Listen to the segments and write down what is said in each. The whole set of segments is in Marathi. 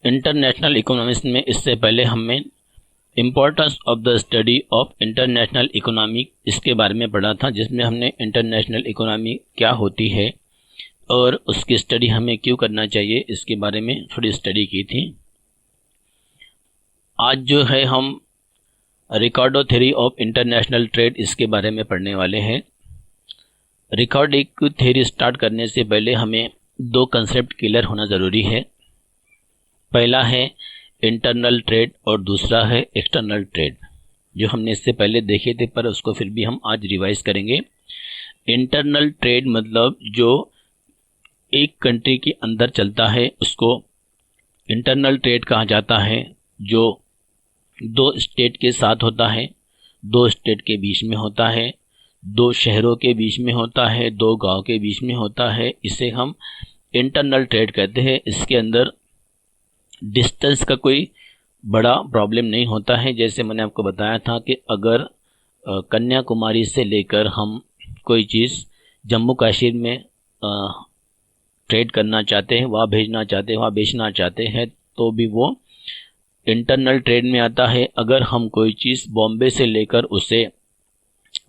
इंटरनेशनल इकोनॉमिक्स में इससे पहले हमें importance of the study of international economy इसके बारे में पढ़ा था, जिसमें हमने इंटरनेशनल इकोनॉमी क्या होती है और उसकी स्टडी हमें क्यों करना चाहिए इसके बारे में थोड़ी स्टडी की थी। आज जो है हम रिकार्डो थ्योरी ऑफ इंटरनेशनल ट्रेड इसके बारे में पढ़ने वाले हैं। रिकार्डो थ्योरी स्टार्ट करने से पहले हमें दो कंसेप्ट क्लियर होना ज़रूरी है। पहला है इंटरनल ट्रेड और दूसरा है एक्सटर्नल ट्रेड, जो हमने इससे पहले देखे थे पर उसको फिर भी हम आज रिवाइज करेंगे। इंटरनल ट्रेड मतलब जो एक कंट्री के अंदर चलता है उसको इंटरनल ट्रेड कहा जाता है। जो दो स्टेट के साथ होता है, दो स्टेट के बीच में होता है, दो शहरों के बीच में होता है, दो गांव के बीच में होता है, इसे हम इंटरनल ट्रेड कहते हैं। इसके अंदर डिस्टेंस का कोई बड़ा प्रॉब्लम नहीं होता है। जैसे मैंने आपको बताया था कि अगर कन्याकुमारी से लेकर हम कोई चीज़ जम्मू कश्मीर में ट्रेड करना चाहते हैं, वहाँ भेजना चाहते हैं, वहाँ बेचना चाहते हैं, तो भी वो इंटरनल ट्रेड में आता है। अगर हम कोई चीज़ बॉम्बे से लेकर उसे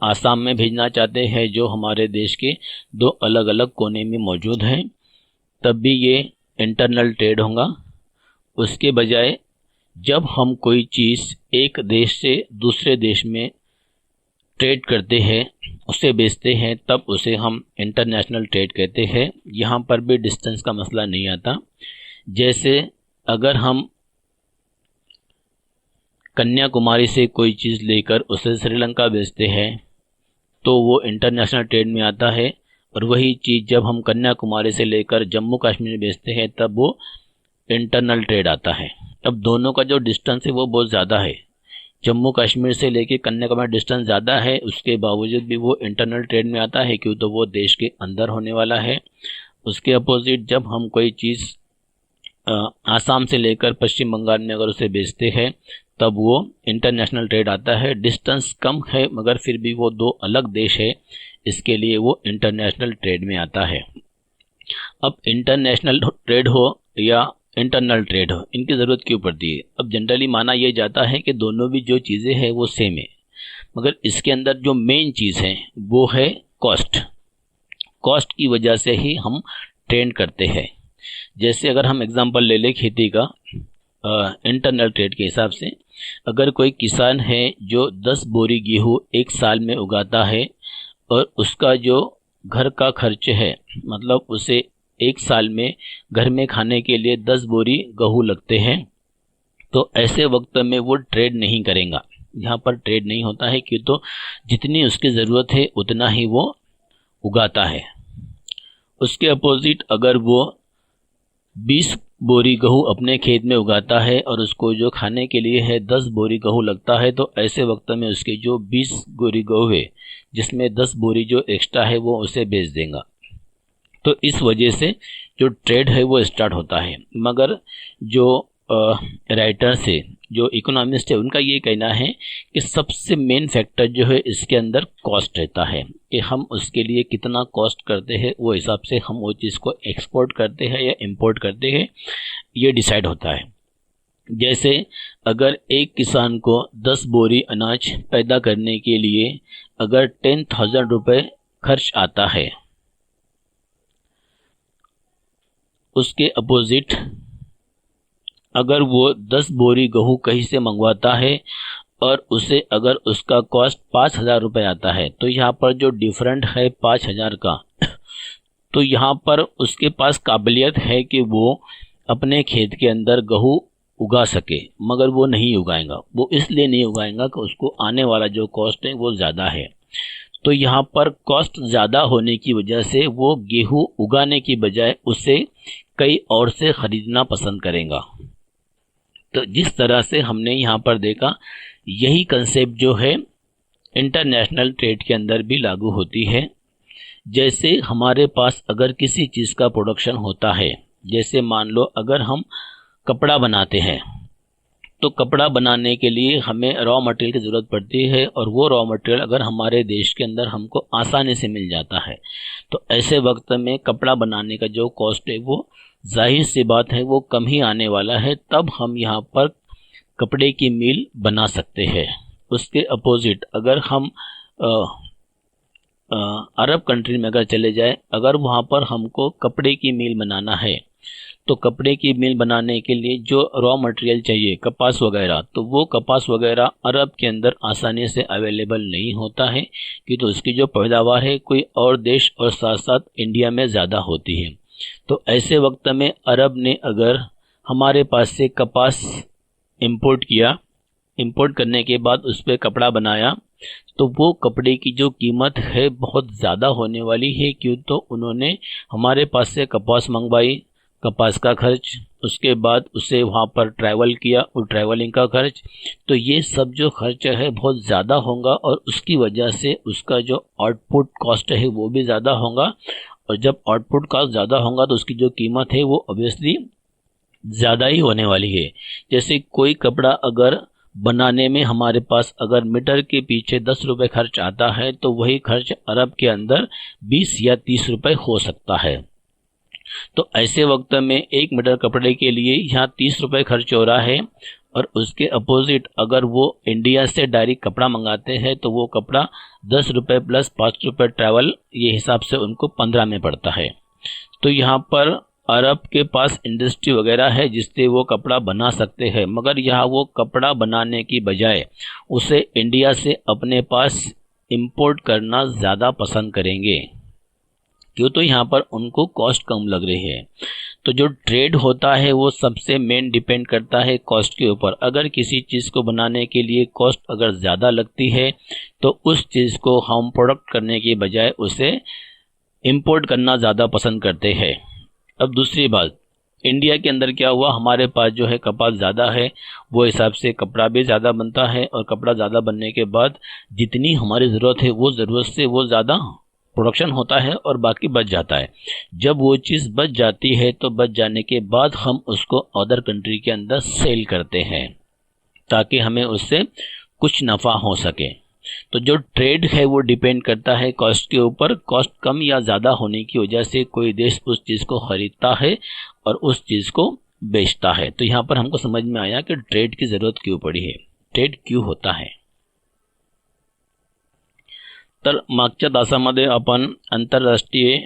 आसाम में भेजना चाहते हैं, जो हमारे देश के दो अलग अलग कोने में मौजूद हैं, तब भी ये इंटरनल ट्रेड होगा। उसके बजाय जब हम कोई चीज़ एक देश से दूसरे देश में ट्रेड करते हैं, उसे बेचते हैं, तब उसे हम इंटरनेशनल ट्रेड कहते हैं। यहाँ पर भी डिस्टेंस का मसला नहीं आता। जैसे अगर हम कन्याकुमारी से कोई चीज़ लेकर उसे श्रीलंका बेचते हैं तो वो इंटरनेशनल ट्रेड में आता है, और वही चीज़ जब हम कन्याकुमारी से लेकर जम्मू कश्मीर बेचते हैं तब वो इंटरनल ट्रेड आता है। अब दोनों का जो डिस्टेंस है वो बहुत ज़्यादा है। जम्मू कश्मीर से लेके कन्याकुमारी डिस्टेंस ज़्यादा है, उसके बावजूद भी वो इंटरनल ट्रेड में आता है, क्यों तो वो देश के अंदर होने वाला है। उसके अपोजिट जब हम कोई चीज़ आसाम से लेकर पश्चिम बंगाल में अगर उसे बेचते हैं तब वो इंटरनेशनल ट्रेड आता है। डिस्टेंस कम है मगर फिर भी वो दो अलग देश है, इसके लिए वो इंटरनेशनल ट्रेड में आता है। अब इंटरनेशनल ट्रेड हो या इंटरनल ट्रेड हो, इनकी ज़रूरत क्यों पड़ती है? अब जनरली माना यह जाता है कि दोनों भी जो चीज़ें हैं वो सेम है, मगर इसके अंदर जो मेन चीज़ है वो है कॉस्ट। कॉस्ट की वजह से ही हम ट्रेड करते हैं। जैसे अगर हम एग्जांपल ले लें खेती का, इंटरनल ट्रेड के हिसाब से अगर कोई किसान है जो 10 बोरी गेहूँ एक साल में उगाता है और उसका जो घर का खर्च है, मतलब उसे एक साल में घर में खाने के लिए 10 बोरी गेहूँ लगते हैं, तो ऐसे वक्त में वो ट्रेड नहीं करेगा। यहाँ पर ट्रेड नहीं होता है, क्यों तो जितनी उसकी ज़रूरत है उतना ही वो उगाता है। उसके अपोजिट अगर वो 20 बोरी गेहूँ अपने खेत में उगाता है और उसको जो खाने के लिए है 10 बोरी गेहूँ लगता है, तो ऐसे वक्त में उसके जो 20 बोरी गेहूँ है जिसमें 10 बोरी जो एक्स्ट्रा है वो उसे बेच देगा। तो इस वजह से जो ट्रेड है वो स्टार्ट होता है। मगर जो राइटर्स है, जो इकोनॉमिस्ट है, उनका ये कहना है कि सबसे मेन फैक्टर जो है इसके अंदर कॉस्ट रहता है, कि हम उसके लिए कितना कॉस्ट करते हैं, वो हिसाब से हम वो चीज़ को एक्सपोर्ट करते हैं या इंपोर्ट करते हैं, ये डिसाइड होता है। जैसे अगर एक किसान को 10 बोरी अनाज पैदा करने के लिए अगर 10,000 रुपये खर्च आता है, उसके अपोजिट अगर वो 10 बोरी गेहूँ कहीं से मंगवाता है और उसे अगर उसका कॉस्ट 5,000 रुपये आता है, तो यहाँ पर जो डिफरेंट है 5,000 का, तो यहाँ पर उसके पास काबिलियत है कि वो अपने खेत के अंदर गेहूँ उगा सके, मगर वो नहीं उगाएगा। वो इसलिए नहीं उगाएगा कि उसको आने वाला जो कॉस्ट है वो ज़्यादा है। तो यहाँ पर कॉस्ट ज़्यादा होने की वजह से वो गेहूँ उगाने की बजाय उसे कई और से ख़रीदना पसंद करेगा। तो जिस तरह से हमने यहाँ पर देखा, यही कंसेप्ट जो है इंटरनेशनल ट्रेड के अंदर भी लागू होती है। जैसे हमारे पास अगर किसी चीज़ का प्रोडक्शन होता है, जैसे मान लो अगर हम कपड़ा बनाते हैं, तो कपड़ा बनाने के लिए हमें रॉ मटेरियल की ज़रूरत पड़ती है, और वो रॉ मटेरियल अगर हमारे देश के अंदर हमको आसानी से मिल जाता है, तो ऐसे वक्त में कपड़ा बनाने का जो कॉस्ट है वो जाहिर सी बात है वो कम ही आने वाला है, तब हम यहाँ पर कपड़े की मिल बना सकते हैं। उसके अपोजिट अगर हम अरब कंट्री में अगर चले जाए, अगर वहाँ पर हमको कपड़े की मिल बनाना है तो कपड़े की मिल बनाने के लिए जो रॉ मटेरियल चाहिए कपास वगैरह, तो वो कपास वगैरह अरब के अंदर आसानी से अवेलेबल नहीं होता है, कि तो उसकी जो पैदावार है कोई और देश और साथ साथ इंडिया में ज़्यादा होती है। तो ऐसे वक्त में अरब ने अगर हमारे पास से कपास इंपोर्ट किया, इंपोर्ट करने के बाद उस पर कपड़ा बनाया, तो वो कपड़े की जो कीमत है बहुत ज़्यादा होने वाली है। क्यों? तो उन्होंने हमारे पास से कपास मंगवाई, कपास का खर्च, उसके बाद उसे वहाँ पर ट्रैवल किया और ट्रैवलिंग का खर्च, तो ये सब जो खर्च है बहुत ज़्यादा होगा और उसकी वजह से उसका जो आउटपुट कॉस्ट है वो भी ज़्यादा होगा। और जब आउटपुट कॉस्ट ज़्यादा होगा तो उसकी जो कीमत है वो ऑब्वियसली ज़्यादा ही होने वाली है। जैसे कोई कपड़ा अगर बनाने में हमारे पास अगर मीटर के पीछे 10 रुपये खर्च आता है, तो वही खर्च अरब के अंदर 20 या 30 रुपये हो सकता है। तो ऐसे वक्त में 1 मीटर कपड़े के लिए यहाँ 30 रुपये खर्च हो रहा है, और उसके अपोजिट अगर वो इंडिया से डायरेक्ट कपड़ा मंगाते हैं तो वो कपड़ा 10 रुपये प्लस 5 रुपये ट्रैवल, ये हिसाब से उनको 15 में पड़ता है। तो यहाँ पर अरब के पास इंडस्ट्री वगैरह है जिससे वो कपड़ा बना सकते हैं, मगर यहाँ वो कपड़ा बनाने की बजाय उसे इंडिया से अपने पास इंपोर्ट करना ज़्यादा पसंद करेंगे। क्यों? तो यहाँ पर उनको कॉस्ट कम लग रही है। तो जो ट्रेड होता है वो सबसे मेन डिपेंड करता है कॉस्ट के ऊपर। अगर किसी चीज़ को बनाने के लिए कॉस्ट अगर ज़्यादा लगती है तो उस चीज़ को हम प्रोडक्ट करने के बजाय उसे इंपोर्ट करना ज़्यादा पसंद करते हैं। अब दूसरी बात, इंडिया के अंदर क्या हुआ, हमारे पास जो है कपास ज़्यादा है, वो हिसाब से कपड़ा भी ज़्यादा बनता है, और कपड़ा ज़्यादा बनने के बाद जितनी हमारी ज़रूरत है वो ज़रूरत से वो ज़्यादा प्रोडक्शन होता है और बाकी बच जाता है। जब वो चीज़ बच जाती है तो बच जाने के बाद हम उसको अदर कंट्री के अंदर सेल करते हैं ताकि हमें उससे कुछ नफ़ा हो सके। तो जो ट्रेड है वो डिपेंड करता है कॉस्ट के ऊपर। कॉस्ट कम या ज़्यादा होने की वजह से कोई देश उस चीज़ को ख़रीदता है और उस चीज़ को बेचता है। तो यहाँ पर हमको समझ में आया कि ट्रेड की ज़रूरत क्यों पड़ी है, ट्रेड क्यों होता है। तर मागच्या तासामध्ये आपण आंतरराष्ट्रीय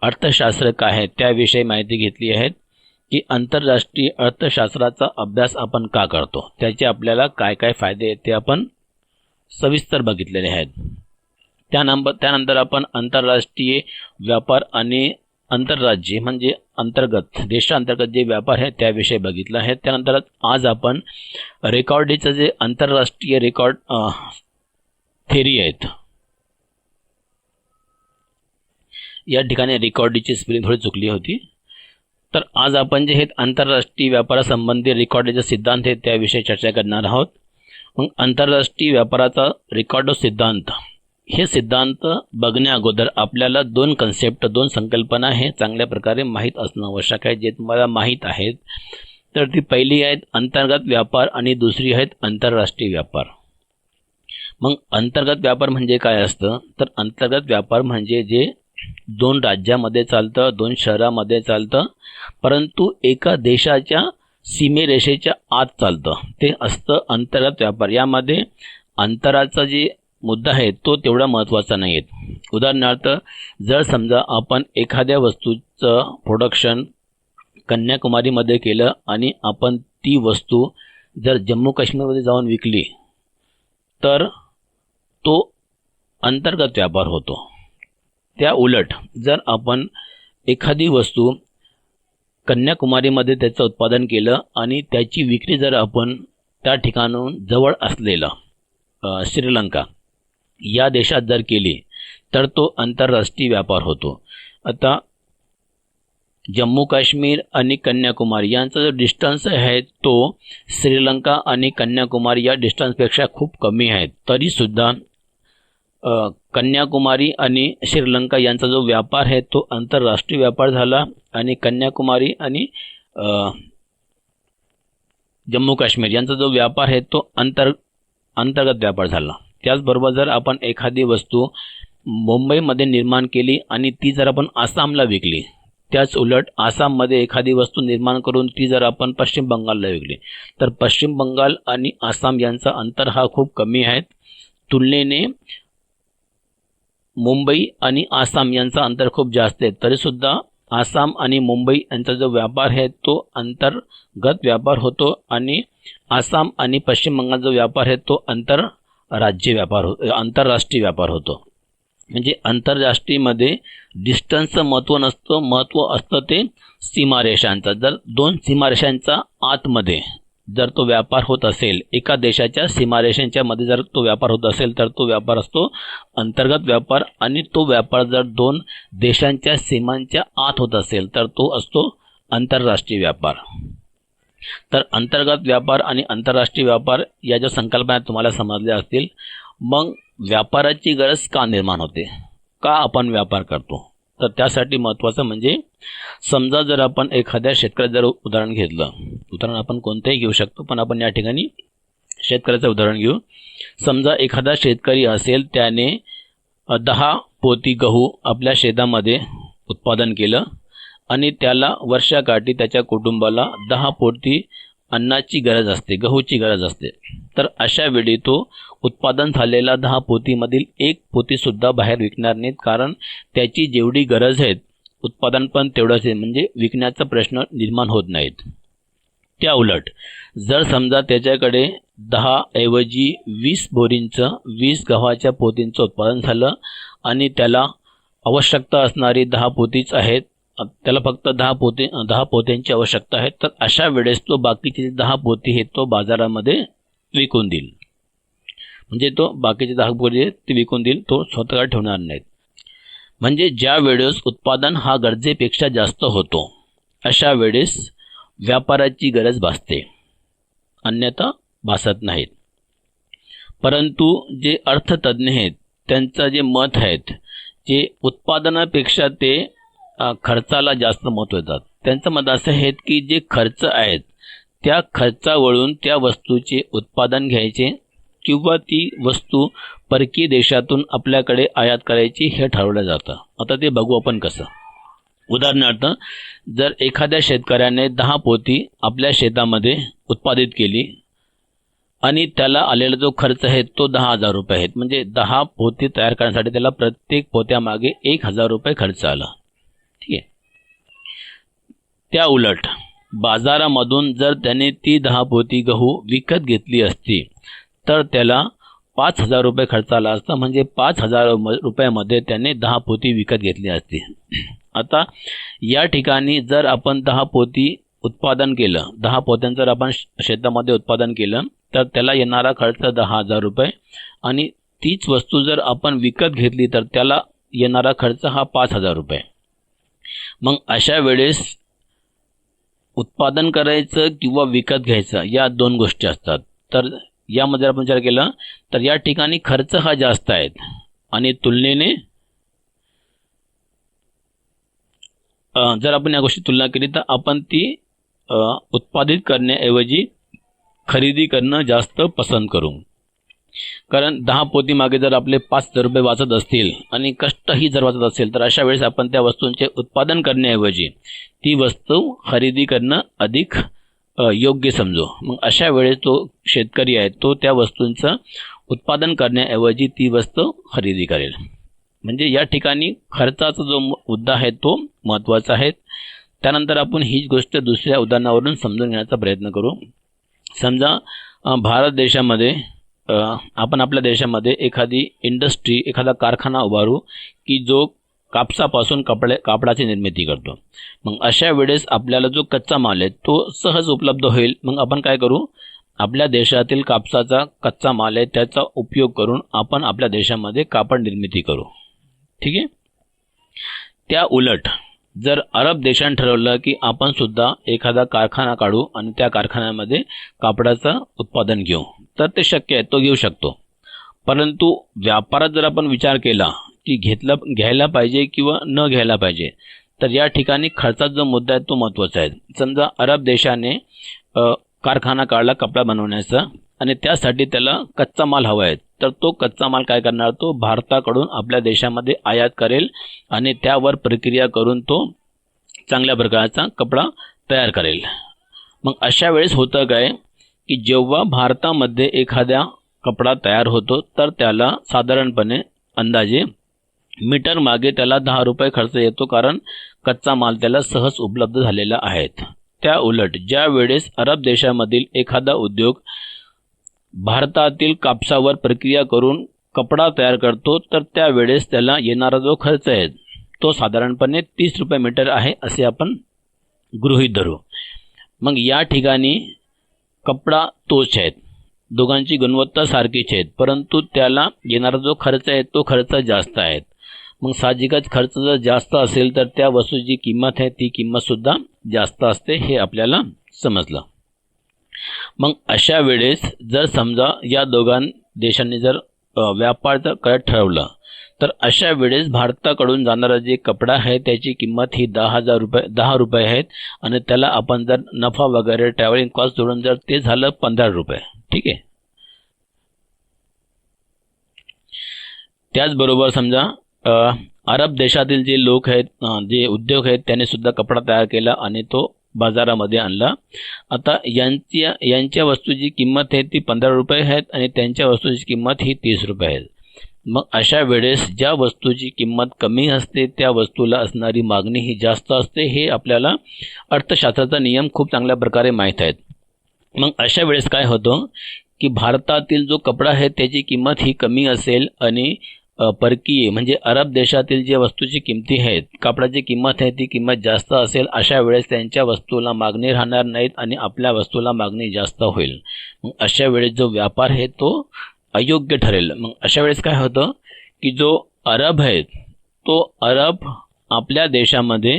अर्थशास्त्र काय आहे त्याविषयी माहिती घेतली आहे की आंतरराष्ट्रीय अर्थशास्त्राचा अभ्यास आपण का करतो, त्याचे आपल्याला काय काय फायदे आहेत ते आपण सविस्तर बघितलेले आहेत। त्यानंतर आपण आंतरराष्ट्रीय व्यापार आणि आंतरराज्य म्हणजे अंतर्गत देशांतर्गत जे व्यापार आहे त्याविषयी बघितलं आहे। त्यानंतर आज आपण रेकॉर्डीचं जे आंतरराष्ट्रीय रेकॉर्ड थेरी आहेत, या ठिकाणी रेकॉर्डीची स्पेलिंग थोडी चुकली होती, तर आज आपण जे हे आंतरराष्ट्रीय व्यापारासंबंधी रेकॉर्डीचा सिद्धांत आहे त्याविषयी चर्चा करणार आहोत। मग आंतरराष्ट्रीय व्यापाराचा रेकॉर्ड सिद्धांत, हे सिद्धांत बघण्या अगोदर आपल्याला 2 कन्सेप्ट 2 संकल्पना हे चांगल्या प्रकारे माहीत असणं आवश्यक आहे, जे तुम्हाला माहीत आहेत। तर ती पहिली आहेत अंतर्गत व्यापार आणि दुसरी आहेत आंतरराष्ट्रीय व्यापार। मग अंतर्गत व्यापार म्हणजे काय असतं, तर अंतर्गत व्यापार म्हणजे जे 2 राज्यामध्ये चालतं, 2 शहरामध्ये चालतं, परंतु एका देशाच्या सीमेरेषेच्या आत चालतं, ते असतं अंतर्गत व्यापार। यामध्ये अंतराचा जे मुद्दा आहे तो तेवढा महत्त्वाचा नाही आहे। उदाहरणार्थ जर समजा आपण एखाद्या वस्तूचं प्रोडक्शन कन्याकुमारीमध्ये केलं आणि आपण ती वस्तू जर जम्मू काश्मीरमध्ये जाऊन विकली तर तो अंतर्गत व्यापार होतो। त्या उलट जर आपण एखादी वस्तू कन्याकुमारीमध्ये त्याचं उत्पादन केलं आणि त्याची विक्री जर आपण त्या ठिकाणाहून जवळ असलेला श्रीलंका या देशात जर केली तर तो आंतरराष्ट्रीय व्यापार होतो। आता जम्मू काश्मीर आणि कन्याकुमारी यांचा जो डिस्टन्स आहे तो श्रीलंका आणि कन्याकुमारी या डिस्टन्सपेक्षा खूप कमी आहे, तरीसुद्धा कन्याकुमारी आणि श्रीलंका यांचा जो व्यापार आहे तो आंतरराष्ट्रीय व्यापार झाला आणि कन्याकुमारी आणि जम्मू काश्मीर यांचा जो व्यापार आहे तो अंतर्गत व्यापार झाला। त्याचबरोबर जर आपण एखादी वस्तू मुंबईमध्ये निर्माण केली आणि ती जर आपण आसामला विकली त्याच उलट आसाममध्ये एखादी वस्तू निर्माण करून ती जर आपण पश्चिम बंगालला विकली तर पश्चिम बंगाल आणि आसाम यांचा अंतर हा खूप कमी आहे. तुलनेने मुंबई आणि आसाम यांचा अंतर खूप जास्त आहे. तरीसुद्धा आसाम आणि मुंबई यांचा जो व्यापार आहे तो अंतर्गत व्यापार होतो आणि आसाम आणि पश्चिम बंगाल जो व्यापार आहे तो आंतरराष्ट्रीय व्यापार होतो. म्हणजे आंतरराष्ट्रीयमध्ये डिस्टन्सचं महत्त्व नसतं, महत्त्व असतं ते सीमारेषांचं. जर दोन सीमारेषांच्या आतमध्ये जर तो व्यापार होत असेल, एका देशाच्या सीमारेषांच्या मध्ये जर तो व्यापार होत असेल तर तो व्यापार असतो अंतर्गत व्यापार. आणि तो व्यापार जर दोन देशांच्या सीमांच्या आत होत असेल तर तो असतो आंतरराष्ट्रीय व्यापार. तर अंतर्गत व्यापार आणि आंतरराष्ट्रीय व्यापार या ज्या संकल्पना तुम्हाला समजल्या असतील. मग व्यापाराची गरज का निर्माण होते, का आपण व्यापार करतो, तर त्यासाठी महत्त्वाचं म्हणजे समजा जर आपण एखाद्या शेतकऱ्याचं जर उदाहरण घेतलं, उदाहरण आपण कोणतेही घेऊ शकतो पण आपण या ठिकाणी शेतकऱ्याचं उदाहरण घेऊ. समजा एखादा शेतकरी असेल, त्याने 10 पोती गहू आपल्या शेतामध्ये उत्पादन केलं आणि त्याला वर्षाकाठी त्याच्या कुटुंबाला 10 पोती अन्नाची गरज असते, गहूची गरज असते. तर अशा वेळी तो उत्पादन झालेला 10 पोतीमधील 1 पोतीसुद्धा बाहेर विकणार नाहीत, कारण त्याची जेवढी गरज आहे उत्पादन पण तेवढंच आहे, म्हणजे विकण्याचा प्रश्न निर्माण होत नाहीत. त्या उलट जर समजा त्याच्याकडे 10 ऐवजी 20 बोरींचं 20 गव्हाच्या पोतींचं उत्पादन झालं आणि त्याला आवश्यकता असणारी 10 पोतीच आहेत, त्याला फक्त 10 पोत्यांची आवश्यकता आहे, तर अशा वेळेस तो बाकीचे 10 पोती हे तो बाजारामध्ये विकून देईल. म्हणजे तो बाकीचे 10 पोती ते विकून देईल, तो स्वतःकडे ठेवणार नाहीत. म्हणजे ज्या वेळेस उत्पादन हा गरजेपेक्षा जास्त होतो अशा वेळेस व्यापाराची गरज भासते, अन्यथा भासत नाहीत. परंतु जे अर्थतज्ञ आहेत त्यांचं जे मत आहेत, जे उत्पादनापेक्षा ते खर्चाला जास्त महत्त्व देतात. त्यांचं मत असं आहे की जे खर्च आहेत त्या खर्चावरून त्या वस्तूचे उत्पादन घ्यायचे किंवा ती वस्तू परकीय देशातून आपल्याकडे आयात करायची हे ठरवलं जातं. आता ते बघू आपण कसं. उदाहरणार्थ जर एखाद्या शेतकऱ्याने 10 पोती आपल्या शेतामध्ये उत्पादित केली आणि त्याला आलेला जो खर्च आहे तो 10,000 रुपये आहेत, म्हणजे 10 पोती तयार करण्यासाठी त्याला प्रत्येक पोत्यामागे 1,000 रुपये खर्च आला. ठीक आहे. त्या उलट बाजारामधून जर त्याने ती 10 पोती गहू विकत घेतली असती तर त्याला 5,000 रुपये खर्च आला असता, म्हणजे 5,000 रुपयामध्ये त्याने 10 पोती विकत घेतली असती. आता या ठिकाणी जर आपण 10 पोती उत्पादन केलं, 10 पोत्यांचं जर आपण शेतामध्ये उत्पादन केलं तर त्याला येणारा खर्च 10,000 रुपये आणि तीच वस्तू जर आपण विकत घेतली तर त्याला येणारा खर्च हा 5,000 रुपये. मग अशा वेळेस उत्पादन करायचं किंवा विकत घ्यायचं या 2 गोष्टी असतात. तर यामध्ये आपण विचार केला तर या ठिकाणी खर्च हा जास्त आहे आणि तुलनेने जर आपण या गोष्टी तुलना केली तर आपण ती उत्पादित करण्याऐवजी खरेदी करणं जास्त पसंत करू. कारण 10 पोती मागे जर आपले 5,000 रुपये वाचत असतील आणि कष्टही जर वाचत असेल तर अशा वेळेस आपण त्या वस्तूंचे उत्पादन करण्याऐवजी ती वस्तू खरेदी करणं अधिक योग्य समजू. मग अशा वेळेस तो शेतकरी आहे तो त्या वस्तूंचं उत्पादन करण्याऐवजी ती वस्तू खरेदी करेल. म्हणजे या ठिकाणी खर्चाचा जो मुद्दा आहे तो महत्त्वाचा आहे. त्यानंतर आपण हीच गोष्ट दुसऱ्या उदाहरणावरून समजून घेण्याचा प्रयत्न करू. समजा भारत देशामध्ये आपण आपल्या देशामध्ये एखादी इंडस्ट्री, एखादा कारखाना उभारू की जो कापसापासून कापडाची निर्मिती करतो. मग अशा वेळेस आपल्याला जो कच्चा माल आहे तो सहज उपलब्ध होईल. मग आपण काय करू, आपल्या देशातील कापसाचा कच्चा माल आहे त्याचा उपयोग करून आपण आपल्या देशामध्ये कापड निर्मिती करू. ठीक आहे. त्या उलट जर अरब देशांनी ठरवलं की आपण सुद्धा एखादा कारखाना काढू आणि त्या कारखान्यामध्ये कापडाचं उत्पादन घेऊ तर ते शक्य आहे, तो घेऊ शकतो. परंतु व्यापारात जर आपण विचार केला की घ्यायला पाहिजे किंवा न घ्यायला पाहिजे तर या ठिकाणी खर्चाचा जो मुद्दा आहे तो महत्त्वाचा आहे. समजा अरब देशाने कारखाना काढला कपडा बनवण्याचा आणि त्यासाठी त्याला कच्चा माल हवा आहे तर तो कच्चा माल काय करणार, तो भारताकडून आपल्या देशामध्ये आयात करेल आणि त्यावर प्रक्रिया करून तो चांगल्या प्रकारचा कपडा तयार करेल। मग अशा वेळेस होतं काय की जेव्हा भारतामध्ये एखाद्या कपडा तयार होतो तर त्याला साधारणपणे अंदाजे मीटर मागे त्याला 10 रुपये खर्च येतो, कारण कच्चा माल त्याला सहज उपलब्ध झालेला आहे। त्या उलट ज्या वेळेस अरब देशामधील एखादा उद्योग भारतातील कापसावर प्रक्रिया करून कपडा तयार करतो तर त्यावेळेस त्याला येणारा जो खर्च आहे तो साधारणपणे 30 रुपये मीटर आहे असे आपण गृहीत धरू। मग या ठिकाणी कपडा तोच आहे, दोघांची गुणवत्ता सारखीच आहे, परंतु त्याला येणारा जो खर्च आहे तो खर्च जास्त आहे। मग साहजिकच खर्च जर जास्त असेल तर त्या वस्तूची किंमत आहे ती किंमतसुद्धा जास्त असते, हे आपल्याला समजलं। मग अशा वेळेस जर समजा या दोघां देशांनी जर व्यापार जर करत ठरवलं तर अशा वेळेस भारताकडून जाणारा जे कपडा आहे त्याची किंमत ही 10 रुपये आहेत आणि त्याला आपण जर नफा वगैरे ट्रॅव्हलिंग कॉस्ट जोडून जर ते झालं 15 रुपये, ठीक आहे। त्याचबरोबर समजा अरब देशातील जे लोक आहेत, जे उद्योग आहेत, त्याने सुद्धा कपडा तयार केला आणि तो बाजारामध्ये आणला। आता यांच्या वस्तूची किंमत आहे ती 15 रुपये आहेत आणि त्यांच्या वस्तूची किंमत ही 30 रुपये आहे। मग अशा वेळेस ज्या वस्तूची किंमत कमी असते त्या वस्तूला असणारी मागणी ही जास्त असते, हे आपल्याला अर्थशास्त्राचा नियम खूप चांगल्या प्रकारे माहीत आहेत। मग अशा वेळेस काय होतं की भारतातील जो कपडा आहे त्याची किंमत ही कमी असेल आणि परकीय म्हणजे अरब देशातील जे वस्तूची किमती आहेत, कापडाची किंमत आहे ती किंमत जास्त असेल, अशा वेळेस त्यांच्या वस्तूला मागणी राहणार नाहीत आणि आपल्या वस्तूला मागणी जास्त होईल। मग अशा वेळेस जो व्यापार आहे तो अयोग्य ठरेल। मग अशा वेळेस काय होतं की जो अरब आहे तो अरब आपल्या देशामध्ये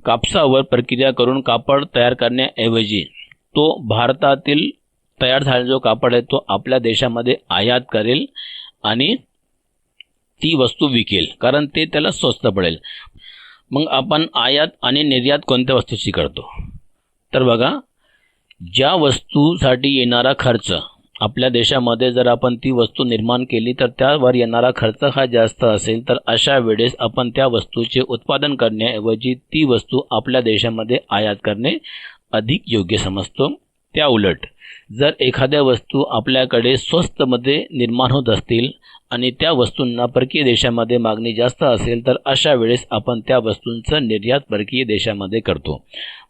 कापसावर प्रक्रिया करून कापड तयार करण्याऐवजी तो भारतातील तयार झालेला जो कापड आहे तो आपल्या देशामध्ये आयात करेल आणि ती वस्तू विकेल, कारण ते त्याला स्वस्त पडेल। मग आपण आयात आणि निर्यात कोणत्या वस्तूची करतो तर बघा, ज्या वस्तूसाठी येणारा खर्च आपल्या देशामध्ये जर आपण ती वस्तू निर्माण केली तर त्यावर येणारा खर्च हा जास्त असेल तर अशा वेळेस आपण त्या वस्तूचे उत्पादन करण्याऐवजी ती वस्तू आपल्या देशामध्ये आयात करणे अधिक योग्य समजतो। त्या उलट जर एखाद्या वस्तू आपल्याकडे स्वस्तमध्ये निर्माण होत असतील आणि त्या वस्तूंना परकीय देशामध्ये मागणी जास्त असेल तर अशा वेळेस आपण त्या वस्तूंचं निर्यात परकीय देशामध्ये करतो।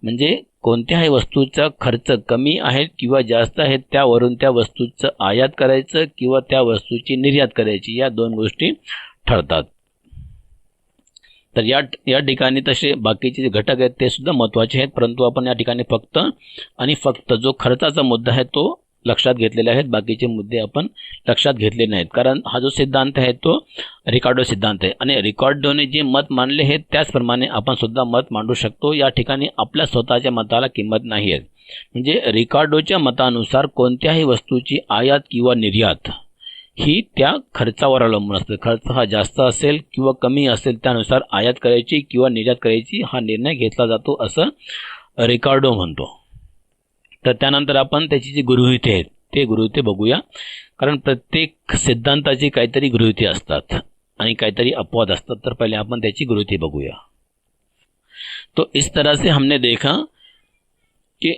म्हणजे कोणत्याही वस्तूचा खर्च कमी आहे किंवा जास्त आहे त्यावरून त्या वस्तूचं आयात करायचं किंवा त्या वस्तूची निर्यात करायची, या दोन गोष्टी ठरतात। तर या ठिकाणी तसे बाकीचे जे घटक आहेत ते सुद्धा महत्त्वाचे आहेत, परंतु आपण या ठिकाणी फक्त जो खर्चाचा मुद्दा आहे तो लक्षात घेतलेले आहेत, बाकीचे मुद्दे आपण लक्षात घेतले नाहीत, कारण हा जो सिद्धांत आहे तो रिकार्डो सिद्धांत आहे आणि रिकार्डोने जे मत मांडले आहे त्याचप्रमाणे आपण सुद्धा मत मांडू शकतो। या ठिकाणी आपल्या स्वतःच्या मताला किंमत नाही आहे। म्हणजे रिकार्डोच्या मतानुसार कोणत्याही वस्तूची आयात किंवा निर्यात ही त्या खर्चावर अवलंबून असते। खर्च हा जास्त असेल किंवा कमी असेल त्यानुसार आयात करायची किंवा निर्यात करायची हा निर्णय घेतला जातो असं रिकार्डो म्हणतो। तर त्यानंतर आपण त्याची जी गृहीते आहेत ते गृहीते बघूया, कारण प्रत्येक सिद्धांताची काहीतरी गृहीते असतात आणि काहीतरी अपवाद असतात। तर पहले अपन त्याची गृहीते बघूया। तो इस तरह से हमने देखा कि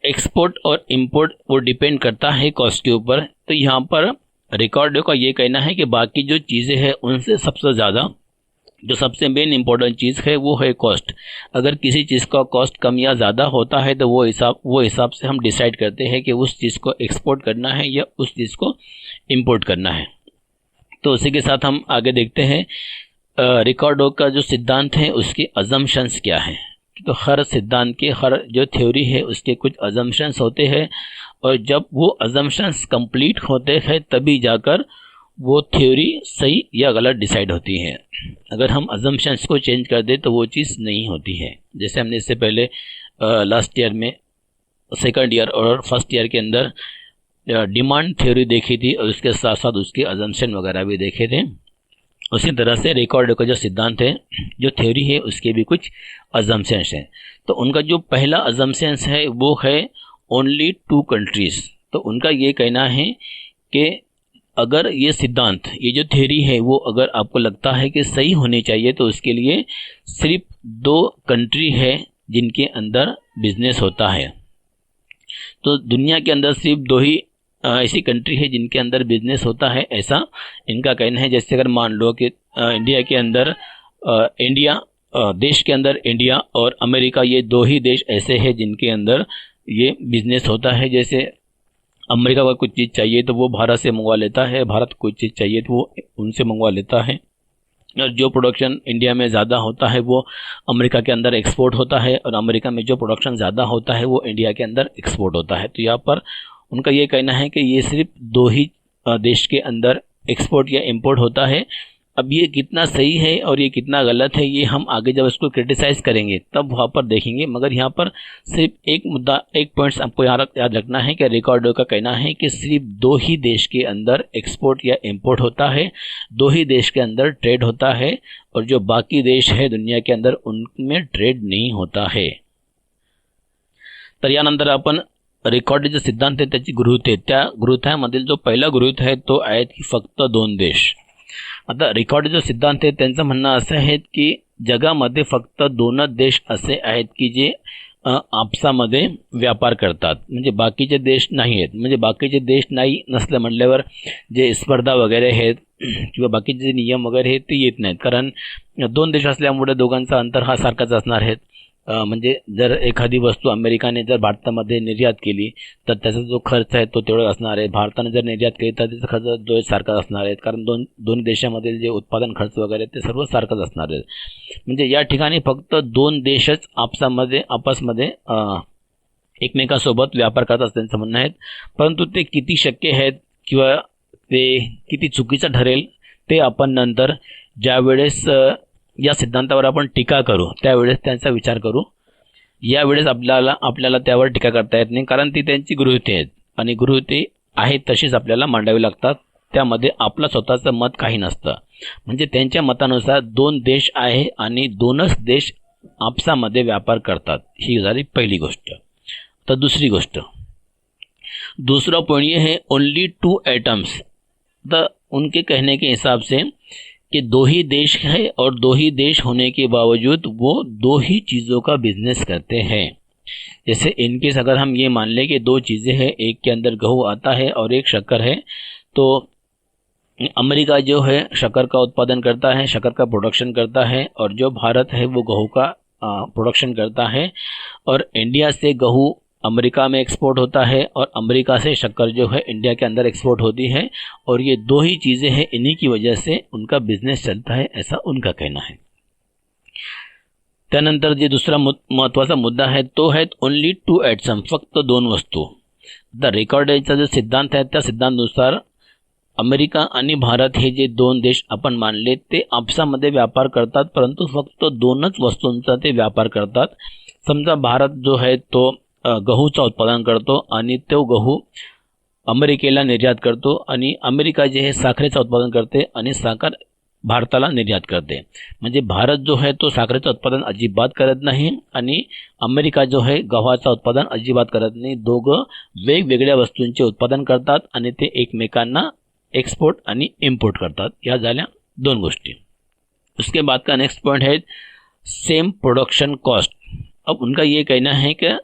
एक्सपोर्ट और इंपोर्ट वो डिपेंड करता है कॉस्ट के ऊपर। तो यहाँ पर रिकार्डो का ये कहना है कि बाकी जो चीज़ें हैं उनसे सबसे ज़्यादा जो सबसे मेन इम्पोर्टेंट चीज़ है वो है कॉस्ट। अगर किसी चीज़ का कॉस्ट कम या ज़्यादा होता है तो वो हिसाब से हम डिसाइड करते हैं कि उस चीज़ को एक्सपोर्ट करना है या उस चीज़ को इंपोर्ट करना है। तो उसी के साथ हम आगे देखते हैं रिकार्डो का जो सिद्धांत है उसके अजम्पशंस क्या हैं। तो हर सिद्धांत के हर जो थ्योरी है उसके कुछ अजम्पशंस होते हैं और जब वो अजम्पशंस कंप्लीट होते हैं तभी जाकर वो थ्योरी सही या गलत डिसाइड होती है। अगर हम अजम्पशंस को चेंज कर दें तो वो चीज़ नहीं होती है। जैसे हमने इससे पहले लास्ट ईयर में सेकंड ईयर और फर्स्ट ईयर के अंदर डिमांड थ्योरी देखी थी और उसके साथ साथ उसके अजम्पशन वगैरह भी देखे थे। उसी तरह से रिकार्डो का जो सिद्धांत है, जो थ्योरी है, उसके भी कुछ अजम्पशंस हैं। तो उनका जो पहला अजम्पशंस है वो है ओनली 2 कंट्रीज़। तो उनका ये कहना है कि अगर ये सिद्धांत, ये जो थ्योरी है वो अगर आपको लगता है कि सही होनी चाहिए, तो उसके लिए सिर्फ 2 कंट्री है जिनके अंदर बिजनेस होता है। तो दुनिया के अंदर सिर्फ 2 ही ऐसी कंट्री है जिनके अंदर बिजनेस होता है, ऐसा इनका कहना है। जैसे अगर मान लो कि इंडिया के अंदर देश के अंदर इंडिया और अमेरिका, ये 2 ही देश ऐसे हैं जिनके अंदर ये बिजनेस होता है। जैसे अमेरिका को कुछ चीज़ चाहिए तो वो भारत से मंगवा लेता है, भारत को कुछ चीज़ चाहिए तो वो उनसे मंगवा लेता है, और जो प्रोडक्शन इंडिया में ज़्यादा होता है वो अमेरिका के अंदर एक्सपोर्ट होता है, और अमेरिका में जो प्रोडक्शन ज़्यादा होता है वो इंडिया के अंदर एक्सपोर्ट होता है। तो यहाँ पर उनका ये कहना है कि ये सिर्फ 2 ही देश के अंदर एक्सपोर्ट या इंपोर्ट होता है। अब ये कितना सही है और ये कितना गलत है, ये हम आगे जब इसको क्रिटिसाइज़ करेंगे तब वहाँ पर देखेंगे। मगर यहाँ पर सिर्फ एक मुद्दा, एक पॉइंट्स आपको याद रखना है कि रिकॉर्डो का कहना है कि सिर्फ 2 ही देश के अंदर एक्सपोर्ट या इंपोर्ट होता है, 2 ही देश के अंदर ट्रेड होता है, और जो बाकी देश है दुनिया के अंदर उनमें ट्रेड नहीं होता है। तर यानंतर आपण रेकॉर्डचे सिद्धांत आहे त्याची गृहीत आहे, त्या गृहीतामधील जो पहिला गृहीत आहे तो आहे की फक्त 2 देश। आता रेकॉर्डचे सिद्धांत आहे त्यांचं म्हणणं असं आहे की जगामध्ये फक्त 2च देश असे आहेत की जे आपसामध्ये व्यापार करतात, म्हणजे बाकीचे देश नाही आहेत। म्हणजे बाकीचे देश नाही नसले म्हटल्यावर जे स्पर्धा वगैरे आहेत किंवा बाकीचे जे नियम वगैरे आहेत ते येत नाहीत, कारण 2 देश असल्यामुळे दोघांचा अंतर हा सारखाच असणार आहे। म्हणजे जर एखादी वस्तू अमेरिकाने जर भारतामध्ये निर्यात केली तर त्याचा जो खर्च आहे तो तेवढा असणार आहे, भारताने जर निर्यात केली तर त्याचा खर्च जो सारखाच असणार आहे, कारण दोन्ही देशामधील जे उत्पादन खर्च वगैरे ते सर्व सारखंच असणार आहे। म्हणजे या ठिकाणी फक्त 2 देशच आपसमध्ये एकमेकांसोबत व्यापार करतात असं त्यांचं म्हणणं आहे। परंतु ते किती शक्य आहेत किंवा ते किती चुकीचं ठरेल ते आपण नंतर ज्यावेळेस या सिद्धांतावर आपण टीका करू त्यावेळेस त्यांचा विचार करू। यावेळेस आपल्याला त्यावर टीका करता येत नाही, कारण ती त्यांची गृहीते आहेत आणि गृहीते आहेत तशीच आपल्याला मांडावी लागतात, त्यामध्ये आपलं स्वतःचं मत काही नसतं। म्हणजे त्यांच्या मतानुसार 2 देश आहे आणि 2च देश आपसामध्ये व्यापार करतात, ही झाली पहिली गोष्ट। तर दुसरी गोष्ट, दूसरा पॉइंट ये है ओनली 2 एटम्स। तो उनके कहने के हिसाब से कि 2 ही देश है और 2 ही देश होने के बावजूद वो 2 ही चीज़ों का बिजनेस करते हैं। जैसे इनकेस अगर हम ये मान लें कि 2 चीज़ें हैं, एक के अंदर गेहूँ आता है और एक शक्कर है, तो अमेरिका जो है शक्कर का उत्पादन करता है, शक्कर का प्रोडक्शन करता है, और जो भारत है वो गेहूँ का प्रोडक्शन करता है, और इंडिया से गेहूँ अमेरिका में एक्सपोर्ट होता है और अमेरिका से शक्कर जो है इंडिया के अंदर एक्सपोर्ट होती है, और ये 2 ही चीज़ें हैं, इन्हीं की वजह से उनका बिजनेस चलता है, ऐसा उनका कहना है। त्यानंतर जे दुसरा महत्त्वाचा मुद्दा आहे तो है ओनली 2 एटम, फक्त 2 वस्तू। द रेकॉर्डचा जो सिद्धांत आहे त्या सिद्धांतानुसार अमेरिका आणि भारत हे जे 2 देश आपण मानले ते आपसामध्ये व्यापार करतात, परंतु फक्त 2च वस्तूंचा ते व्यापार करतात। समजा भारत जो है तो गहूचं उत्पादन करतो आणि तो गहू अमेरिकेला निर्यात करतो, आणि अमेरिका जे आहे साखरेचं उत्पादन करते आणि साखर भारताला निर्यात करते। म्हणजे भारत जो है तो साखरेचं उत्पादन अजिबात करत नाही आणि अमेरिका जो है गव्हाचं उत्पादन अजिबात करत नाही। दोघं वेगवेगळ्या वस्तूंचे उत्पादन करतात आणि ते एकमेकांना एक्सपोर्ट आणि इम्पोर्ट करतात। या झाल्या 2 गोष्टी। उसके बाद का नेक्स्ट पॉइंट है सेम प्रोडक्शन कॉस्ट। अब उनका ये कहना है कि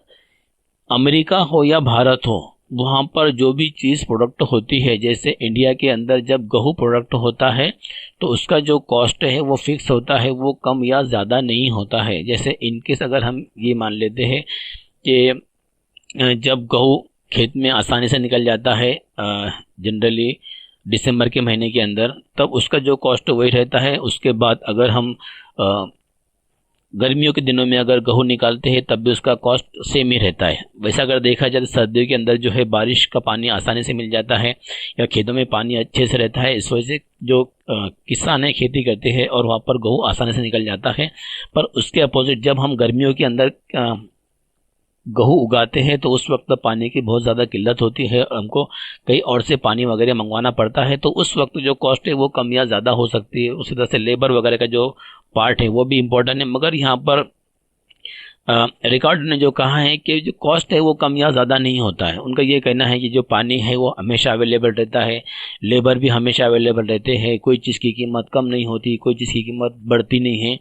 अमेरिका हो या भारत हो, वहाँ पर जो भी चीज़ प्रोडक्ट होती है, जैसे इंडिया के अंदर जब गेहूँ प्रोडक्ट होता है तो उसका जो कॉस्ट है वो फिक्स होता है, वो कम या ज़्यादा नहीं होता है। जैसे इनकेस अगर हम ये मान लेते हैं कि जब गेहूँ खेत में आसानी से निकल जाता है जनरली दिसंबर के महीने के अंदर, तब उसका जो कॉस्ट वही रहता है। उसके बाद अगर हम गर्मियों के दिनों में अगर गेहूँ निकालते हैं तब भी उसका कॉस्ट सेम ही रहता है। वैसा अगर देखा जाए तो सर्दियों के अंदर जो है बारिश का पानी आसानी से मिल जाता है या खेतों में पानी अच्छे से रहता है, इस वजह से जो किसान है खेती करते हैं और वहाँ पर गेहूँ आसानी से निकल जाता है। पर उसके अपोजिट जब हम गर्मियों के अंदर गेहूँ उगाते हैं तो उस वक्त पानी की बहुत ज़्यादा किल्लत होती है और हमको कहीं और से पानी वगैरह मंगवाना पड़ता है, तो उस वक्त जो कॉस्ट है वो कम या ज़्यादा हो सकती है। उसी तरह से लेबर वगैरह का जो पार्ट है वो भी इम्पोर्टेंट है। मगर यहाँ पर रिकॉर्ड ने जो कहा है कि जो कॉस्ट है वो कम या ज़्यादा नहीं होता है। उनका ये कहना है कि जो पानी है वो हमेशा अवेलेबल रहता है, लेबर भी हमेशा अवेलेबल रहते हैं, कोई चीज़ की कीमत कम नहीं होती, कोई चीज़ की कीमत बढ़ती नहीं है।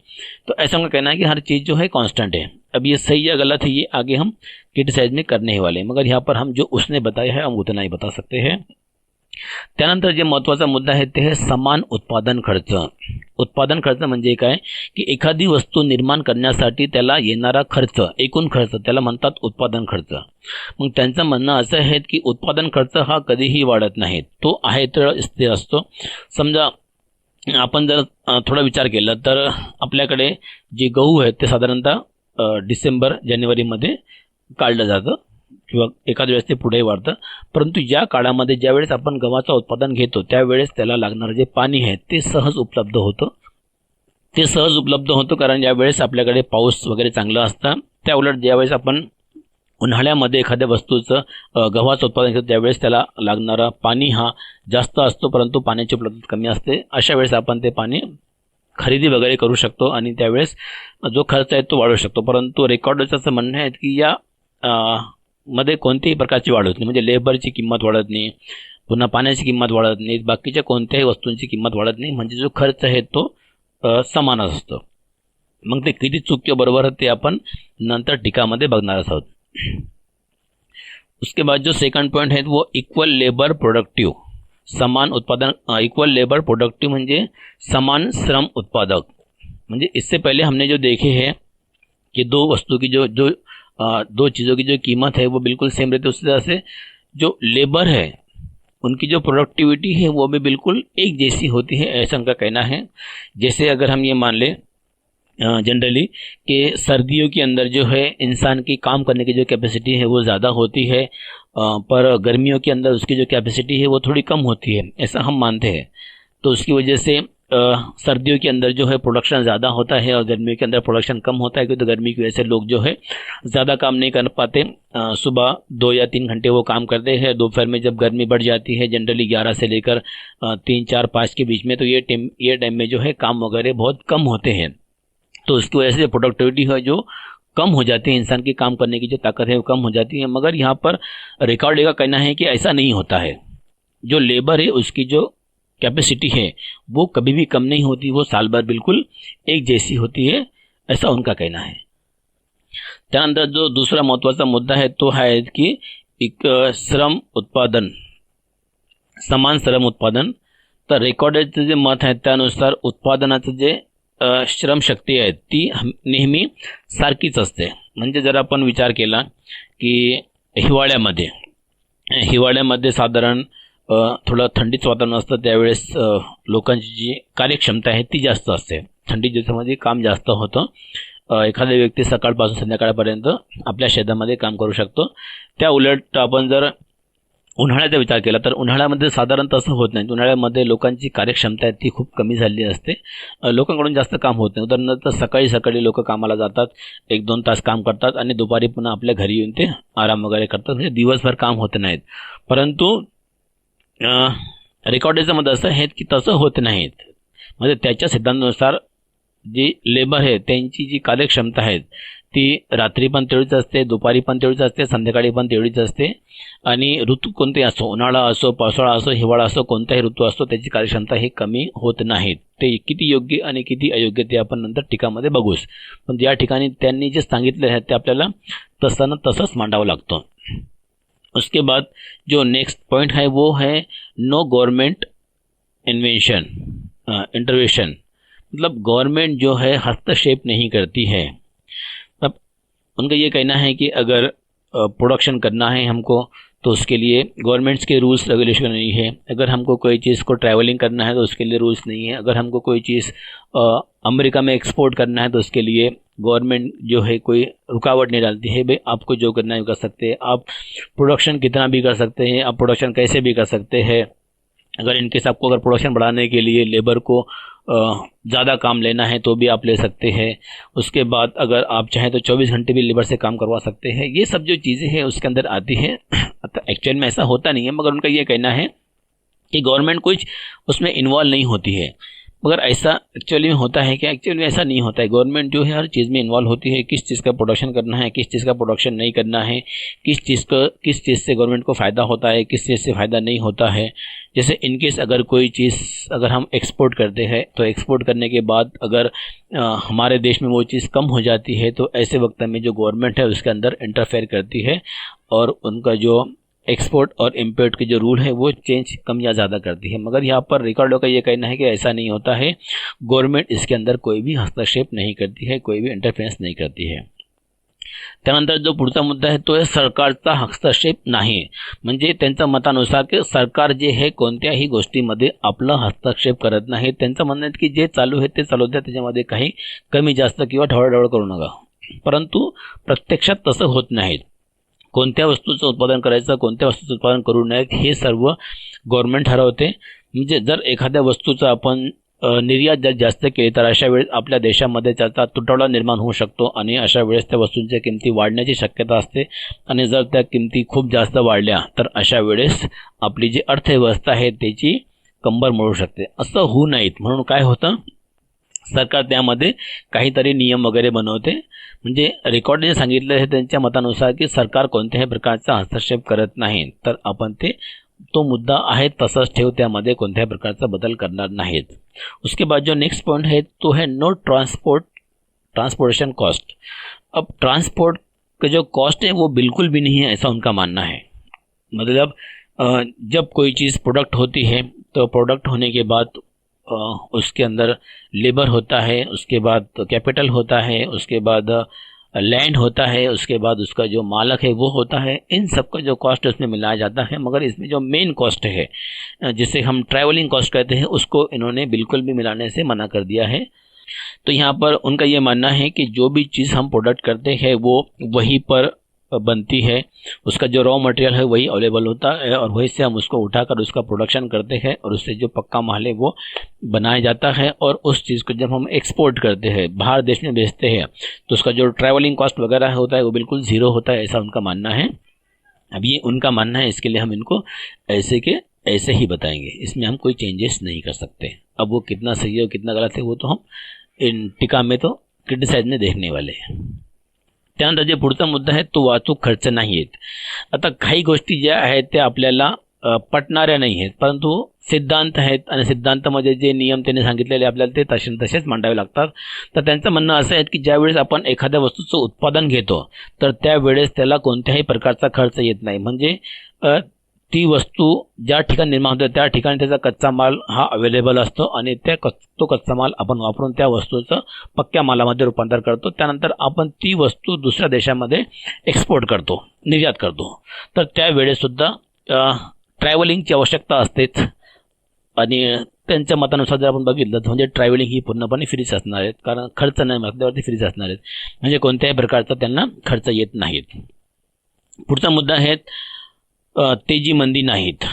तो ऐसा उनका कहना है कि हर चीज़ जो है कांस्टेंट है। अब ये सही या गलत है ये आगे हम क्रिटिसाइज में करने ही वाले हैं, मगर यहाँ पर हम जो उसने बताया है हम उतना ही बता सकते हैं। त्यानंतर जे महत्त्वाचा मुद्दा आहे ते आहे समान उत्पादन खर्च। उत्पादन खर्च म्हणजे काय की एखादी वस्तू निर्माण करण्यासाठी त्याला येणारा खर्च, एकूण खर्च त्याला म्हणतात उत्पादन खर्च। मग त्यांचं म्हणणं असं आहे की उत्पादन खर्च हा कधीही वाढत नाही, तो आहे तर स्थिर असतो। समजा आपण जर थोडा विचार केला तर आपल्याकडे जे गहू आहे ते साधारणतः डिसेंबर जानेवारीमध्ये काढलं जातं किंवा एखाद्या वेळेस ते पुढे वाढतं, परंतु या काळामध्ये ज्यावेळेस आपण गव्हाचं उत्पादन घेतो त्यावेळेस त्याला लागणारं जे पाणी आहे ते सहज उपलब्ध होतं। ते सहज उपलब्ध होतं कारण ज्यावेळेस आपल्याकडे पाऊस वगैरे चांगला असतं, त्या उलट ज्यावेळेस आपण उन्हाळ्यामध्ये एखाद्या वस्तूचं गव्हाचं उत्पादन घेतो त्यावेळेस त्याला लागणारा पाणी हा जास्त असतो, परंतु पाण्याची उपलब्धता कमी असते। अशा वेळेस आपण ते पाणी खरेदी वगैरे करू शकतो आणि त्यावेळेस जो खर्च आहे तो वाढवू शकतो। परंतु रेकॉर्डचं असं म्हणणं आहे की या मध्ये कोणत्याही प्रकारची वाढ होत नाही, म्हणजे लेबरची किंमत वाढत नाही, पुन्हा पाण्याची किंमत वाढत नाही, बाकीच्या कोणत्याही वस्तूंची किंमत वाढत नाही, म्हणजे जो खर्च आहे तो समानच असतो। मग ते किती चूक बरोबर ते आपण नंतर टीकामध्ये बघणार आहोत। उसके बाद जो सेकंड पॉइंट है वो इक्वल लेबर प्रोडक्टिव, समान उत्पादन, इक्वल लेबर प्रोडक्टिव म्हणजे समान श्रम उत्पादक। म्हणजे इससे पहले हमने जो देखे हैं कि दो वस्तु की जो दो चीज़ों की जो कीमत है वो बिल्कुल सेम रहती है, उसी तरह से जो लेबर है उनकी जो प्रोडक्टिविटी है वो भी बिल्कुल एक जैसी होती है, ऐसा उनका कहना है। जैसे अगर हम ये मान लें जनरली कि सर्दियों के अंदर जो है इंसान की काम करने की जो कैपेसिटी है वो ज़्यादा होती है, पर गर्मियों के अंदर उसकी जो कैपेसिटी है वो थोड़ी कम होती है, ऐसा हम मानते हैं। तो उसकी वजह से सर्दियों के अंदर जो है प्रोडक्शन ज़्यादा होता है और गर्मियों के अंदर प्रोडक्शन कम होता है, क्योंकि तो गर्मी की वजह से लोग जो है ज़्यादा काम नहीं कर पाते। सुबह 2 या 3 घंटे वो काम करते हैं, दोपहर में जब गर्मी बढ़ जाती है जनरली 11 से लेकर 3, 4, 5 के बीच में, तो ये टाइम में जो है काम वगैरह बहुत कम होते हैं। तो उसकी वजह से प्रोडक्टिविटी है जो कम हो जाती है, इंसान की काम करने की जो ताकत है वो कम हो जाती है। मगर यहाँ पर रिकॉर्ड का कहना है कि ऐसा नहीं होता है। जो लेबर है उसकी जो कैपेसिटी है वो कभी भी कम नहीं होती, वो साल भर बिल्कुल एक जैसी होती है, ऐसा उनका कहना है। त्यानंतर जो दूसरा महत्त्वाचा मुद्दा है तो है की एक श्रम उत्पादन, समान श्रम उत्पादन। तर रेकॉर्डेचं जे मत आहे त्यानुसार उत्पादनाचं जे श्रमशक्ती आहे ती नेहमी सारखीच असते। म्हणजे जर आपण विचार केला की हिवाळ्यामध्ये साधारण थोडं थंडीचं वातावरण असतं, त्यावेळेस लोकांची जी कार्यक्षमता आहे ती जास्त असते, थंडी दिवसामध्ये काम जास्त होतं। एखादा व्यक्ती सकाळपासून संध्याकाळपर्यंत आपल्या शेतामध्ये काम करू शकतो। त्या उलट आपण जर उन्हाळ्याचा विचार केला तर उन्हाळ्यामध्ये साधारण तसं होत नाही। उन्हाळ्यामध्ये लोकांची कार्यक्षमता आहे ती खूप कमी झालेली असते, लोकांकडून जास्त काम होत नाही। उदाहरणार्थ सकाळी लोक कामाला जातात, 1-2 तास काम करतात आणि दुपारी पुन्हा आपल्या घरी येऊन ते आराम वगैरे करतात, म्हणजे दिवसभर काम होत नाहीत। परंतु रेकॉर्डेचं मत असं आहे की तसं होत नाहीत, म्हणजे त्याच्या सिद्धांतानुसार जी लेबर आहे त्यांची जी कार्यक्षमता आहे ती रात्री पण तेवढीच असते, दुपारी पण तेवढीच असते, संध्याकाळी पण तेवढीच असते। आणि ऋतू कोणते असो, उन्हाळा असो, पावसाळा असो, हिवाळा असो, कोणताही ऋतू असतो त्याची कार्यक्षमता ही कमी होत नाहीत। ते किती योग्य आणि किती अयोग्य ते आपण नंतर टीकामध्ये बघूच, पण या ठिकाणी त्यांनी जे सांगितले आहे ते आपल्याला तसंच मांडावं लागतं। उसके बाद जो नेक्स्ट पॉइंट है वो है नो गवर्नमेंट इंटरवेंशन, मतलब गवर्नमेंट जो है हस्तक्षेप नहीं करती है। अब उनका ये कहना है कि अगर प्रोडक्शन करना है हमको तो उसके लिए गवर्नमेंट्स के रूल्स रेगुलेशन नहीं है, अगर हमको कोई चीज़ को ट्रैवलिंग करना है तो उसके लिए रूल्स नहीं है, अगर हमको कोई चीज़ अमेरिका में एक्सपोर्ट करना है तो उसके लिए गवर्नमेंट जो है कोई रुकावट नहीं डालती है। भाई आपको जो करना है कर सकते हैं, आप प्रोडक्शन कितना भी कर सकते हैं, आप प्रोडक्शन कैसे भी कर सकते हैं। अगर इनकेस आपको अगर प्रोडक्शन बढ़ाने के लिए लेबर को ज़्यादा काम लेना है तो भी आप ले सकते हैं। उसके बाद अगर आप चाहें तो 24 घंटे भी लेबर से काम करवा सकते हैं। ये सब जो चीज़ें हैं उसके अंदर आती हैं। एक्चुअल में ऐसा होता नहीं है, मगर उनका ये कहना है कि गवर्नमेंट कुछ उसमें इन्वॉल्व नहीं होती है। मगर ऐसा एक्चुअली में होता है क्या? एक्चुअली में ऐसा नहीं होता है। गवर्नमेंट जो है हर चीज़ में इन्वॉल्व होती है, किस चीज़ का प्रोडक्शन करना है, किस चीज़ का प्रोडक्शन नहीं करना है, किस चीज़ से गवर्नमेंट को फ़ायदा होता है, किस चीज़ से फ़ायदा नहीं होता है। जैसे इनकेस अगर कोई चीज़ अगर हम एक्सपोर्ट करते हैं तो एक्सपोर्ट करने के बाद अगर हमारे देश में वो चीज़ कम हो जाती है तो ऐसे वक्त में जो गवर्नमेंट है उसके अंदर इंटरफेयर करती है और उनका जो एक्सपोर्ट और इम्पोर्ट के जो रूल है वो चेंज कम या ज़्यादा करती है। मगर यहाँ पर रिकॉर्डों का ये कहना है कि ऐसा नहीं होता है, गवर्नमेंट इसके अंदर कोई भी हस्तक्षेप नहीं करती है, कोई भी इंटरफेरेंस नहीं करती है। त्यानंतर जो पुढचा मुद्दा आहे तो आहे सरकारचा हस्तक्षेप नाही, म्हणजे त्यांच्या मतानुसार की सरकार जे आहे कोणत्याही गोष्टीमध्ये आपला हस्तक्षेप करत नाही। त्यांचं म्हणणं आहे की जे चालू आहे ते चालू द्या, त्याच्यामध्ये काही कमी जास्त किंवा ढवळाढवळ करू नका। परंतु प्रत्यक्षात तसं होत नाही। कोणत्या वस्तूचं उत्पादन करायचं, कोणत्या वस्तूचं उत्पादन करू नये हे सर्व गव्हर्नमेंट ठरवते। म्हणजे जर एखाद्या वस्तूचं आपण निर्यात जर जास्त केली तर अशा वेळेस आपल्या देशामध्ये त्याचा तुटवडा निर्माण होऊ शकतो आणि अशा वेळेस त्या वस्तूंच्या किमती वाढण्याची शक्यता असते आणि जर त्या किमती खूप जास्त वाढल्या तर अशा वेळेस आपली जी अर्थव्यवस्था आहे त्याची कंबर मोडू शकते। असं होऊ नयेत म्हणून काय होतं, सरकार त्यामध्ये काहीतरी नियम वगैरे बनवते। म्हणजे रेकॉर्डने सांगितलं आहे त्यांच्या मतानुसार की सरकार कोणत्याही प्रकारचा हस्तक्षेप करत नाही, तर आपण तो मुद्दा आहे तसंच ठेव, त्यामध्ये कोणत्याही प्रकारचा बदल करणार नाहीत। उसके बाद जो नेक्स्ट पॉइंट है तो है नो ट्रांसपोर्टेशन कॉस्ट। अब ट्रांसपोर्ट का जो कॉस्ट है वो बिल्कुल भी नहीं है, ऐसा उनका मानना है। मतलब जब कोई चीज़ प्रोडक्ट होती है तो प्रोडक्ट होने के बाद उसके अंदर लेबर होता है, उसके बाद कैपिटल होता है, उसके बाद लैंड होता है, उसके बाद उसका जो मालक है वो होता है। इन सब का जो कॉस्ट उसमें मिलाया जाता है, मगर इसमें जो मेन कॉस्ट है जिसे हम ट्रैवलिंग कॉस्ट कहते हैं उसको इन्होंने बिल्कुल भी मिलाने से मना कर दिया है। तो यहाँ पर उनका ये मानना है कि जो भी चीज़ हम प्रोडक्ट करते हैं वो वहीं पर बनती है, उसका जो रॉ मटेरियल है वही अवेलेबल होता है और वहीं से हम उसको उठाकर उसका प्रोडक्शन करते हैं और उससे जो पक्का माल है वो बनाया जाता है। और उस चीज़ को जब हम एक्सपोर्ट करते हैं, बाहर देश में बेचते हैं, तो उसका जो ट्रैवलिंग कॉस्ट वगैरह होता है वो बिल्कुल ज़ीरो होता है, ऐसा उनका मानना है। अब ये उनका मानना है, इसके लिए हम इनको ऐसे के ऐसे ही बताएंगे, इसमें हम कोई चेंजेस नहीं कर सकते। अब वो कितना सही है और कितना गलत है वो तो हम इन टीका में तो क्रिटिसाइज में देखने वाले हैं। त्यानंतर जे पुढचा मुद्दा आहे तो वाहतूक खर्च नाही आहेत। आता काही गोष्टी ज्या आहेत त्या आपल्याला पटणाऱ्या नाही आहेत, परंतु सिद्धांत आहेत आणि सिद्धांतामध्ये जे नियम त्यांनी सांगितलेले आपल्याला ते तसेच मांडावे लागतात। तर त्यांचं म्हणणं असं आहे की ज्यावेळेस आपण एखाद्या वस्तूचं उत्पादन घेतो तर त्यावेळेस त्याला कोणत्याही प्रकारचा खर्च येत नाही। म्हणजे ती वस्तू ज्या ठिकाणी निर्माण होते त्या ठिकाणी त्याचा कच्चा माल हा अवेलेबल असतो आणि तो कच्चा माल आपण वापरून त्या वस्तूचं पक्क्या मालामध्ये रूपांतर करतो। त्यानंतर आपण ती वस्तू दुसऱ्या देशामध्ये एक्सपोर्ट करतो, निर्यात करतो। तर त्यावेळेसुद्धा ट्रॅव्हलिंगची आवश्यकता असतेच आणि त्यांच्या मतानुसार जर आपण बघितलं तर म्हणजे ट्रॅव्हलिंग ही पूर्णपणे फ्रीच असणार आहेत, कारण खर्च नाही म्हटल्यावरती फ्रीच असणार आहेत, म्हणजे कोणत्याही प्रकारचा त्यांना खर्च येत नाहीत। पुढचा मुद्दा आहे तेजी मंदी नाहीत।